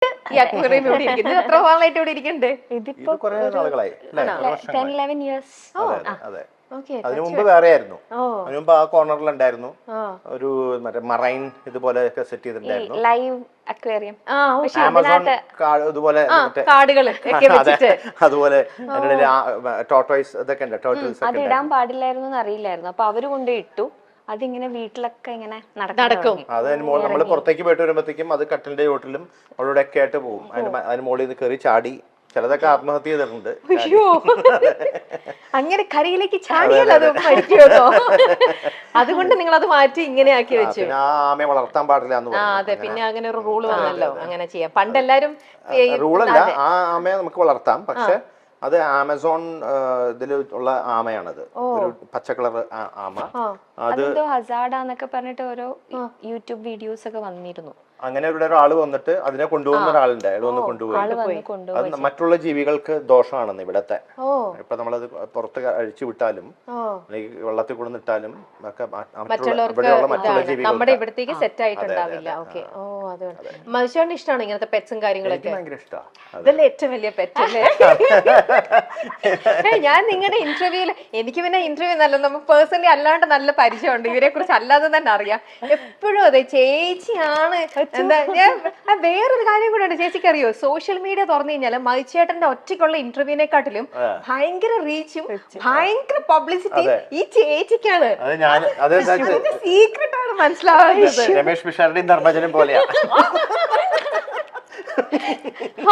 ഈ അക്വേറിയം ഇവിടെ ഇരിക്കുന്നത് എത്ര നാളായിട്ട് ഇവിടെ ഇരിക്കുന്നുണ്ട്? ഇതിപ്പോ 10-11 years. അതിനു മുമ്പ് വേറെ ആയിരുന്നു. അതിനു മുമ്പ് ആ കോർണറിലുണ്ടായിരുന്നു ഒരു മറ്റേ മറൈൻ ഇതുപോലെ സെറ്റ് ചെയ്തിട്ടുണ്ടായിരുന്നു, ലൈവ് അക്വേറിയം. ആമസോൺ ഇതുപോലെ അതുപോലെ ടോർട്ടോയ്സ് ഇതൊക്കെ ഉണ്ട്, ടോർട്ടിൽസ് അത് ഇടാൻ പാടില്ലായിരുന്നു അറിയില്ലായിരുന്നു. അപ്പൊ അവര് കൊണ്ട് ഇട്ടു. അതിങ്ങനെ വീട്ടിലൊക്കെ ഇങ്ങനെ നടക്കും. അത് നമ്മൾ പുറത്തേക്ക് പോയിട്ട് വരുമ്പോഴത്തേക്കും അത് കട്ടിലിന്റെ ചോട്ടിലും അവിടെ ഒക്കെ ആയിട്ട് പോകും. അതിന് മുകളിൽ നിന്ന് കയറി ചാടി ചിലതൊക്കെ ആത്മഹത്യ ചെയ്തിട്ടുണ്ട്. അങ്ങനെ കരയിലേക്ക് ചാടിയാൽ അത് മരിക്കുമോ? അതുകൊണ്ട് നിങ്ങൾ അത് മാറ്റി ഇങ്ങനെ ആക്കി വെച്ചു. ആമയെ വളർത്താൻ പാടില്ല. അതെ, പിന്നെ അങ്ങനെ ഒരു റൂള് വന്നല്ലോ, അങ്ങനെ ചെയ്യാം. പണ്ടെല്ലാരും റൂളല്ല, ആ ആമയെ നമുക്ക് വളർത്താം, പക്ഷെ അത് ആമസോൺ ഇതിൽ ഉള്ള ആമയാണത്, ഒരു പച്ച കളർ ആമ. അത് ഹസാഡാന്നൊക്കെ പറഞ്ഞിട്ട് ഓരോ യൂട്യൂബ് വീഡിയോസ് ഒക്കെ വന്നിരുന്നു. അങ്ങനെ ഇവിടെ ഒരാൾ വന്നിട്ട് അതിനെ കൊണ്ടുപോകുന്ന ഒരാളുണ്ട്, അയാൾ വന്ന് കൊണ്ടുപോയി. അത് മറ്റുള്ള ജീവികൾക്ക് ദോഷമാണെന്ന് ഇവിടത്തെ. ഇപ്പൊ നമ്മളത് പുറത്ത് അഴിച്ചു വിട്ടാലും വെള്ളത്തിൽ കൊണ്ടിട്ടാലും ഇവിടെയുള്ള മറ്റുള്ള ജീവികൾ നമ്മുടെ ഇവിടത്തേക്ക് സെറ്റ് ആയിട്ടുണ്ടാവില്ല. ഓക്കെ, ഓ അതുകൊണ്ട് മനുഷ്യന് ഇഷ്ടമാണ് ഇങ്ങനത്തെ പെറ്റ്സും കാര്യങ്ങളൊക്കെ. ഭയങ്കര ഇഷ്ടമാണ്. അതല്ലേ ഏറ്റവും വലിയ പെറ്റ് അല്ലേ? ഞാൻ നിങ്ങളുടെ ഇന്റർവ്യൂല്, എനിക്ക് പിന്നെ ഇന്റർവ്യൂ നല്ല നമുക്ക് പേഴ്സണലി അല്ലാണ്ട് നല്ല പരിചയമുണ്ട്, ഇവരെ കുറിച്ച് അല്ലാതെ തന്നെ അറിയാം. എപ്പോഴും അതെ ചേച്ചിയാണ്. എന്താ ഞാൻ വേറൊരു കാര്യം കൂടെ ഉണ്ട്, ചേച്ചിക്ക് അറിയോ, സോഷ്യൽ മീഡിയ തുറന്നു കഴിഞ്ഞാൽ മൈച്ചേട്ടന്റെ ഒറ്റയ്ക്കുള്ള ഇന്റർവ്യൂവിനെക്കാട്ടിലും ഭയങ്കര റീച്ചും ഭയങ്കര പബ്ലിസിറ്റിയും ഈ ചേച്ചിക്കാണ്. സീക്രട്ട് ആണ് മനസ്സിലാവുന്നത്. രമേഷ് പിഷാരുടെയും ധർമ്മജനും പോലെയാ.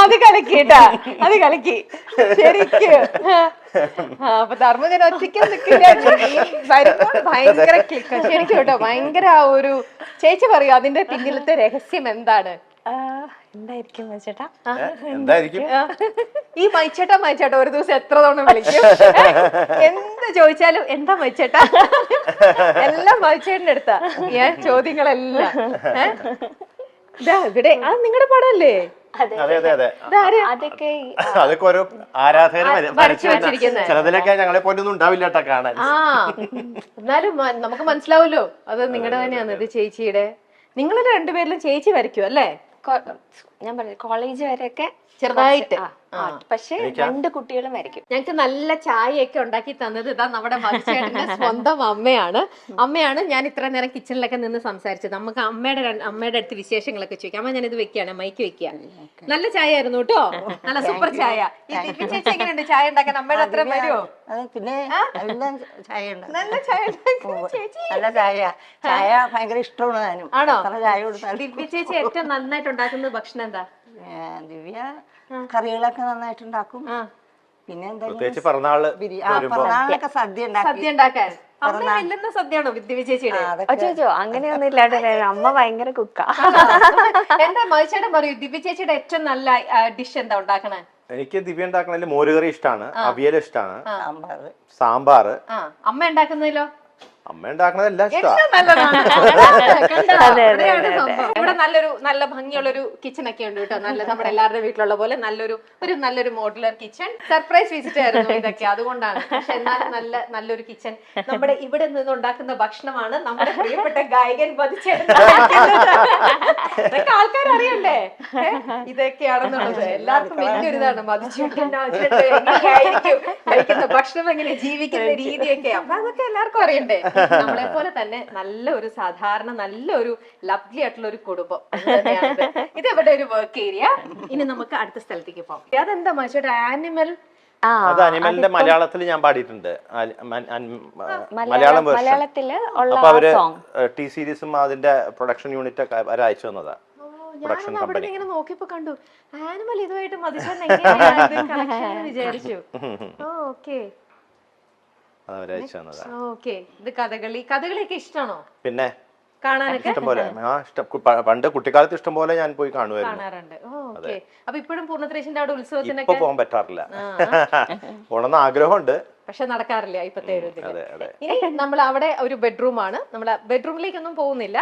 അത് കലക്കിട്ടാ, അത് കലക്കി ശരിക്ക്. അപ്പൊ ധർമ്മജൻ ഒറ്റയ്ക്ക് വരുമ്പോൾ ഭയങ്കര ക്ലിക്ക് ശരിക്കും കേട്ടോ. ഭയങ്കര ഒരു ചേച്ചി പറയൂ, അതിന്റെ പിന്നിലത്തെ രഹസ്യം എന്താണ്? എന്തായിരിക്കും മൈച്ചേട്ടാ? ഈ മൈച്ചേട്ടാ ഒരു ദിവസം എത്ര തവണ വിളിക്കും? എന്ത് ചോദിച്ചാലും എന്താ മൈച്ചേട്ടാ, എല്ലാം മൈച്ചേട്ടന്റെ അടുത്താ ചോദ്യങ്ങളെല്ലാം. ഇവിടെ അത് നിങ്ങളുടെ പടമല്ലേ? അതൊക്കെ ഓരോ ആരാധകര് ചിലതിലൊക്കെ ഞങ്ങളെ പോലൊന്നും ഉണ്ടാവില്ല കാണാൻ. എന്നാലും നമുക്ക് മനസ്സിലാവുമല്ലോ അത് നിങ്ങളുടെ തന്നെയാണ്. ഇത് ചേച്ചിയുടെ, നിങ്ങൾ രണ്ടുപേരിലും ചേച്ചി വരയ്ക്കും അല്ലേ? ഞാൻ പറഞ്ഞു കോളേജ് വരെയൊക്കെ ചെറുതായിട്ട്, പക്ഷെ 2 കുട്ടികളും വരയ്ക്കും. ഞങ്ങക്ക് നല്ല ചായയൊക്കെ ഉണ്ടാക്കി തന്നത് ഇതാ നമ്മുടെ മത്സ്യേട്ടന്റെ സ്വന്തം അമ്മയാണ്. ഞാൻ ഇത്ര നേരം കിച്ചണിലൊക്കെ നിന്ന് സംസാരിച്ചത്. നമുക്ക് അമ്മയുടെ അടുത്ത് വിശേഷങ്ങളൊക്കെ ചോദിക്കാം. അമ്മ ഞാനിത് വെക്കുകയാണ്, മൈക്ക് വെക്കുക. നല്ല ചായ ആയിരുന്നു കേട്ടോ, നല്ല സൂപ്പർ ചായ. ചേച്ചി എങ്ങനെയുണ്ട് ചായ ഉണ്ടാക്കാൻ? അമ്മയുടെ അത്ര വരുമോ? പിന്നെ നല്ല ചായ നല്ല ചായ ഭയങ്കര ഇഷ്ടമാണ്. ആണോ? ചായ കൊടുത്താൽ ദിവ്യ ചേച്ചി ഏറ്റവും നന്നായിട്ട് ഉണ്ടാക്കുന്ന ഭക്ഷണം എന്താ? ദിവ്യ കറികളൊക്കെ നന്നായിട്ടുണ്ടാക്കും. പിന്നെ പ്രത്യേകിച്ച് പിറന്നാളിനൊക്കെ സദ്യ ഉണ്ടാക്കാൻ സദ്യയാണോ ദിവ്യ ചേച്ചിയുടെ? അങ്ങനെയൊന്നും ഇല്ലാണ്ട് അമ്മ ഭയങ്കര കുക്കാ. എന്താ മത്സ്യേട്ടൻ പറയൂ, ദിവ്യ ചേച്ചിയുടെ ഏറ്റവും നല്ല ഡിഷ് എന്താ ഉണ്ടാക്കണേ? എനിക്ക് ദിവ്യ ഉണ്ടാക്കണതിൽ മോരുകറി ഇഷ്ടമാണ്, അവിയൽ ഇഷ്ടമാണ്, സാമ്പാറ്. അമ്മ ഉണ്ടാക്കുന്നതിലോ? അമ്മ ഉണ്ടാക്കണതെല്ലാം ഇവിടെ നല്ല ഭംഗിയുള്ളൊരു കിച്ചൺ ഒക്കെ ഉണ്ട് കേട്ടോ. നല്ല നമ്മുടെ എല്ലാവരുടെ വീട്ടിലുള്ള പോലെ നല്ലൊരു മോഡുലർ കിച്ചൺ. സർപ്രൈസ് വിസിറ്റ് ആയിരുന്നു ഇതൊക്കെ, അതുകൊണ്ടാണ്. പക്ഷെ എന്നാലും നല്ലൊരു കിച്ചൺ. നമ്മുടെ ഇവിടെ നിന്ന് ഉണ്ടാക്കുന്ന ഭക്ഷണമാണ് നമ്മുടെ പ്രിയപ്പെട്ട ഗായകൻ ഇതൊക്കെ ആൾക്കാർ അറിയണ്ടേ ഇതൊക്കെയാണെന്നുള്ളത്. എല്ലാവർക്കും വലിയൊരു ഇതാണ് മതിച്ചേട്ടനായിരിക്കും കഴിക്കുന്ന ഭക്ഷണം, എങ്ങനെ ജീവിക്കുന്ന രീതിയൊക്കെ. അപ്പൊ അതൊക്കെ എല്ലാവർക്കും അറിയണ്ടേ. നമ്മളെ പോലെ തന്നെ നല്ലൊരു സാധാരണ നല്ലൊരു ലവ്ലി ആയിട്ടുള്ള ഒരു കുടുംബം. ഇത് ഇവിടെ ഒരു വർക്ക് ഏരിയ. ഇനി നമുക്ക് അടുത്ത സ്ഥലത്തേക്ക് പോകാം. അതെന്താ മനുഷ്യരുടെ ആനിമൽ? അത് അനിമലിന്റെ മലയാളത്തിൽ ഞാൻ പാടിയിട്ടുണ്ട്, മലയാളം വേർഷൻ. അപ്പൊ അവര് ടി സീരീസും അതിന്റെ പ്രൊഡക്ഷൻ യൂണിറ്റ് ഒക്കെ അവര് അയച്ചു തന്നതാ. ഞാൻ അവിടെ ഇങ്ങനെ നോക്കിയപ്പോ കണ്ടു ആനിമൽ ഇതുമായിട്ട് മതിച്ചേട്ടൻ വിചാരിച്ചു. Okay okay. ഇത് കഥകളിയൊക്കെ ഇഷ്ടമാണോ? പിന്നെ കാണാനൊക്കെ ഇഷ്ടംപോലെ. പണ്ട് കുട്ടിക്കാലത്ത് ഇഷ്ടംപോലെ ഞാൻ പോയി കാണാറുണ്ട്. ഓക്കെ. അപ്പൊ ഇപ്പോഴും പൂർണ്ണത്രേശിന്റെ അവിടെ ഉത്സവത്തിനൊക്കെ പോകാൻ പറ്റാറില്ല. പോണെന്ന് ആഗ്രഹമുണ്ട്, പക്ഷെ നടക്കാറില്ല ഇപ്പത്തെ ഒരു ഇതില്. ഇനി നമ്മൾ അവിടെ ഒരു ബെഡ്റൂം ആണ്. നമ്മൾ ബെഡ്റൂമിലേക്കൊന്നും പോകുന്നില്ല,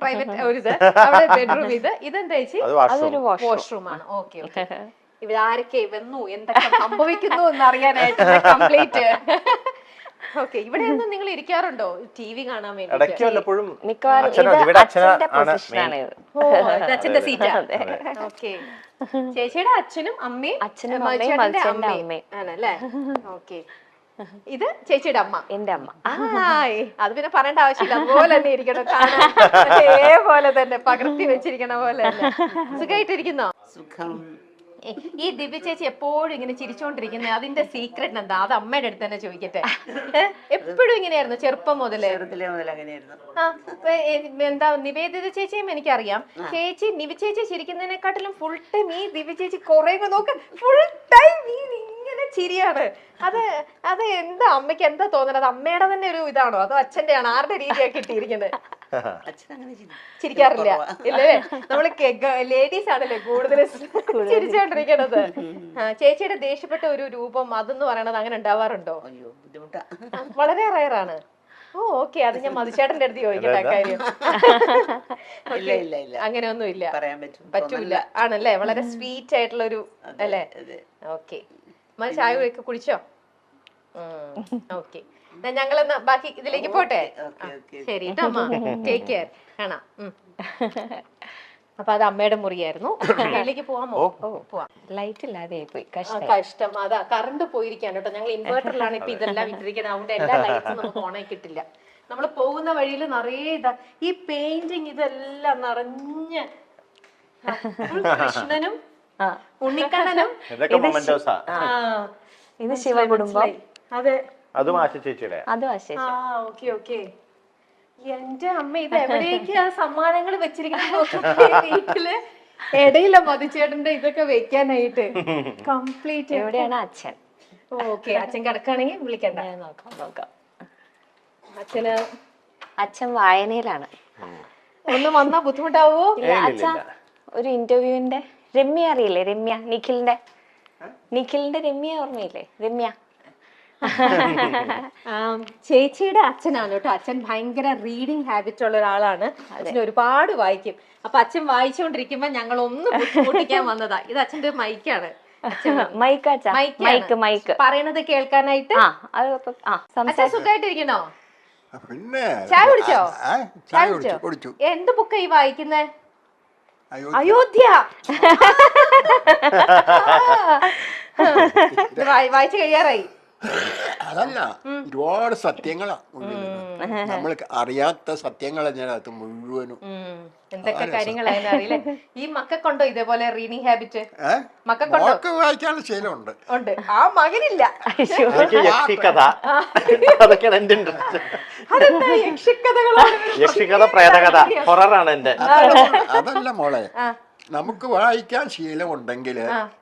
പ്രൈവറ്റ് ഒരു ഇത് അവിടെ ബെഡ്റൂം. ഇതെന്താ ചേച്ചി? അതൊരു വാഷ്റൂം ആണ്. Okay okay. ഇവരാരൊക്കെ വന്നു, എന്തൊക്കെ സംഭവിക്കുന്നു എന്ന് അറിയാനായിട്ട് കംപ്ലീറ്റ് ഓക്കെ, ഇവിടെ ഒന്നും നിങ്ങൾ ഇരിക്കാറുണ്ടോ TV കാണാൻ വേണ്ടി? ഇടയ്ക്ക് വല്ലപ്പോഴും മിക്കവാറും അച്ഛനോ ഇത് ഇവിടെ അച്ഛന്റെ അച്ഛനാണ് പൊസിഷനാണ് ഇത്. ഇത് അച്ഛന്റെ സീറ്റാ. ഓക്കെ, ചേച്ചിയുടെ അച്ഛനും അമ്മയും അച്ഛനും മധുചേട്ടന്റെ അമ്മയും അമ്മയും ആണല്ലേ? ഓക്കെ, ഇത് ചേച്ചിയുടെ അമ്മ. എന്റെ അമ്മ. അത് പിന്നെ പറയേണ്ട ആവശ്യമില്ല, അതുപോലെ തന്നെ ഇരിക്കണം, കാണാൻ അതേപോലെ തന്നെ പകർത്തി വെച്ചിരിക്കണ പോലെ തന്നെ. സുഖമായിട്ടിരിക്കുന്നോ? സുഖം. ഈ ദിവ്യ ചേച്ചി എപ്പോഴും ഇങ്ങനെ ചിരിച്ചോണ്ടിരിക്കുന്നത്, അതിന്റെ സീക്രട്ട് എന്താ? അത് അമ്മയുടെ അടുത്ത് തന്നെ ചോദിക്കട്ടെ. എപ്പോഴും ഇങ്ങനെയായിരുന്നു ചെറുപ്പം മുതലേ? ചെറുതിലെ മുതൽ അങ്ങനെയായിരുന്നു. എന്താ, നിവേദിത ചേച്ചിയും എനിക്കറിയാം. ചേച്ചി നിവി ചേച്ചി ചിരിക്കുന്നതിനെക്കാട്ടിലും ഫുൾ ടൈം ഈ ദിവ്യ ചേച്ചി കുറെ നോക്ക്, ഫുൾ ടൈം ഇങ്ങനെ ചിരിയാണ്. അത് അത് എന്താ അമ്മയ്ക്ക് എന്താ തോന്നുന്നത്? അമ്മയുടെ തന്നെ ഒരു ഇതാണോ അതോ അച്ഛന്റെ ആണോ? ആരുടെ രീതിയാക്കി ഇട്ടിരിക്കുന്നത്? ചിരിക്കാറില്ല ഇല്ലേ? നമ്മള് ലേഡീസ് ആണല്ലേ കൂടുതൽ ചിരിച്ചോണ്ടിരിക്കണത്. ചേച്ചിയുടെ ദേഷ്യപ്പെട്ട ഒരു രൂപം അതെന്ന് പറയണത് അങ്ങനെ ഉണ്ടാവാറുണ്ടോ? അയ്യോ, ബുദ്ധിമുട്ടാ. വളരെ റയറാണ്. ഓ ഓക്കെ, അത് ഞാൻ മധുചേട്ടന്റെ അടുത്ത് ചോദിക്കട്ടെ കാര്യം. ഇല്ല ഇല്ല ഇല്ല, അങ്ങനെയൊന്നും ഇല്ല, പറയാൻ പറ്റൂല ആണല്ലേ? വളരെ സ്വീറ്റ് ആയിട്ടുള്ള ഒരു അല്ലേ? ഓക്കെ, ചായ ഒക്കെ കുടിച്ചോ? ഓക്കെ, ഞങ്ങളെന്നാ ബാക്കി ഇതിലേക്ക് പോട്ടെ. ശരി കേട്ടോ അമ്മ, ടേക്ക് കെയർ. കാണാം. അപ്പൊ അത് അമ്മയുടെ മുറിയായിരുന്നു. അതിലേക്ക് പോവാമോ? പോവാം. ലൈറ്റ് ഇല്ലാതെ പോയി, കഷ്ടം. അതാ കറണ്ട് പോയിരിക്കാണ് കേട്ടോ. ഞങ്ങൾ ഇൻവേർട്ടറിലാണ് ഇപ്പൊ ഇതെല്ലാം ഇട്ടിരിക്കുന്നത്. അതുകൊണ്ട് എല്ലാ ലൈറ്റ്സും നമുക്ക് ഓണായി കിട്ടില്ല. നമ്മൾ പോകുന്ന വഴിയിൽ നിറയെ ഇതാ ഈ പെയിന്റിങ് ഇതെല്ലാം നിറഞ്ഞ് കൃഷ്ണനും ഉണ്ണിക്കണ്ണനും. ഇത് ശിവകുടുംബം. അതെ, അതും ആശ ചേച്ചിയുടെ. അതും ആശേഷ. Okay okay. എന്റെ അമ്മ, ഇത് എവിടേക്കാ സമ്മാനങ്ങൾ വെച്ചിരിക്കുന്നത് വീട്ടില്? ഇടയില്ല മധുചേട്ടന്റെ ഇതൊക്കെ വെക്കാനായിട്ട്. കംപ്ലീറ്റ്. എവിടെയാണ് അച്ഛൻ? ഓക്കെ, അച്ഛൻ കിടക്കാണെങ്കിൽ വിളിക്കണ്ട. നോക്കാം. അച്ഛൻ വായനയിലാണ്. ഒന്ന് വന്നാ ബുദ്ധിമുട്ടാവോ? അച്ഛാ, ഒരു ഇന്റർവ്യൂവിന്റെ രമ്യ അറിയില്ലേ? രമ്യ, നിഖിലിന്റെ രമ്യ ഓർമ്മയില്ലേ? രമ്യ ചേച്ചിയുടെ അച്ഛനാണ് കേട്ടോ. അച്ഛൻ ഭയങ്കര റീഡിങ് ഹാബിറ്റ് ഉള്ള ഒരാളാണ്. അച്ഛൻ ഒരുപാട് വായിക്കും. അപ്പൊ അച്ഛൻ വായിച്ചുകൊണ്ടിരിക്കുമ്പോ ഞങ്ങൾ ഒന്ന് ബുദ്ധിമുട്ടിക്കാൻ വന്നതാ. ഇത് അച്ഛന്റെ മൈക്കാണ്. മൈക്ക് പറയണത് കേൾക്കാനായിട്ട്. അച്ഛൻ സുഖമായിട്ടിരിക്കണോ? പിന്നെ ചായ കുടിച്ചോ? ചായ കുടിച്ചു. എന്ത് ബുക്കാ ഈ വായിക്കുന്നേ? അയോധ്യ. വായിച്ചു കഴിയാറായി. അതല്ല, ഒരുപാട് സത്യങ്ങളാ നമ്മൾ അറിയാത്ത സത്യങ്ങൾ അതിനകത്ത് മുഴുവനും. എന്തൊക്കെ കാര്യങ്ങളായെന്ന് അറിയില്ലേ? ഈ മക്കൾക്കുണ്ടോ ഇതേപോലെ റീഡിങ് ഹാബിറ്റ്? മക്കൾക്ക് വായിക്കാനുള്ള ശീലമുണ്ട്. ഉണ്ട്. ആ മകനില്ല. യക്ഷിക്കഥ, പ്രേതകഥ, ഹൊററാണ് എന്റെ. അതല്ല മോളെ, നമുക്ക് വായിക്കാൻ ശീലമുണ്ടെങ്കിൽ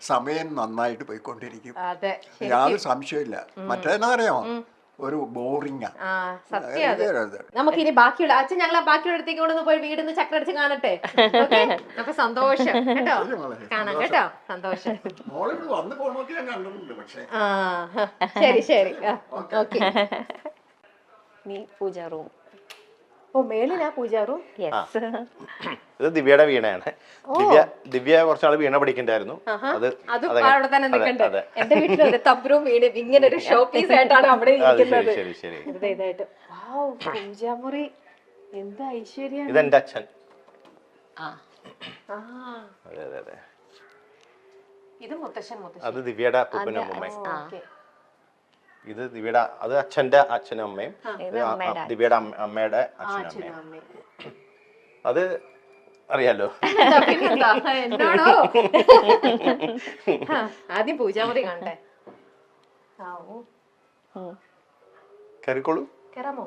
സമയം നന്നായിട്ട് പോയിക്കൊണ്ടിരിക്കും. യാതൊരു സംശയമില്ല. മറ്റേതെന്നാ അറിയാമോ, ഒരു ബോറിംഗ്. നമുക്ക് ഇനി ബാക്കിയുള്ള അച്ഛൻ ഞങ്ങൾ ബാക്കിയുള്ള അടുത്തേക്ക് കൊണ്ടൊന്ന് പോയി വീടിന്ന് ചക്രടിച്ച് കാണട്ടെ. അപ്പൊ സന്തോഷം കേട്ടോ, കാണാം കേട്ടോ, സന്തോഷം. ശരി ശരി, ഓക്കെ. നീ പൂജാ റൂം. ഓ, മേളിലാ പൂജാ റൂം. ഇത് ദിവ്യയുടെ വീണയാണ്. ദിവ്യ കുറച്ചാള് വീണ പഠിക്കണ്ടായിരുന്നു. അത് അവിടെ തന്നെ നിൽക്കണ്ടേ? എന്റെ വീട്ടിൽ തബ്രും വീണ് ഇങ്ങനെ ഒരു ഷോ പീസ് ആയിട്ടാണ് അവിടെ ഇരിക്കുന്നത്. ഇതായിട്ട് പൂജാമുറി എന്താ ഐശ്വര്യ. ഇതെന്റെ അച്ഛൻ. ഇത് മുത്തശ്ശൻ. അത് ദിവ്യയുടെ അപ്പൂപ്പനും അമ്മയും. ഇത് ദിവ്യയുടെ, അത് അച്ഛന്റെ അച്ഛനും അമ്മയും. ദിവ്യയുടെ അമ്മയുടെ അച്ഛനും അമ്മയും. അത് അറിയാലോ. എന്നോടോ? ആദ്യം പൂജാമുറി കാണട്ടെ. കയറിക്കോളൂ. കേറാമോ?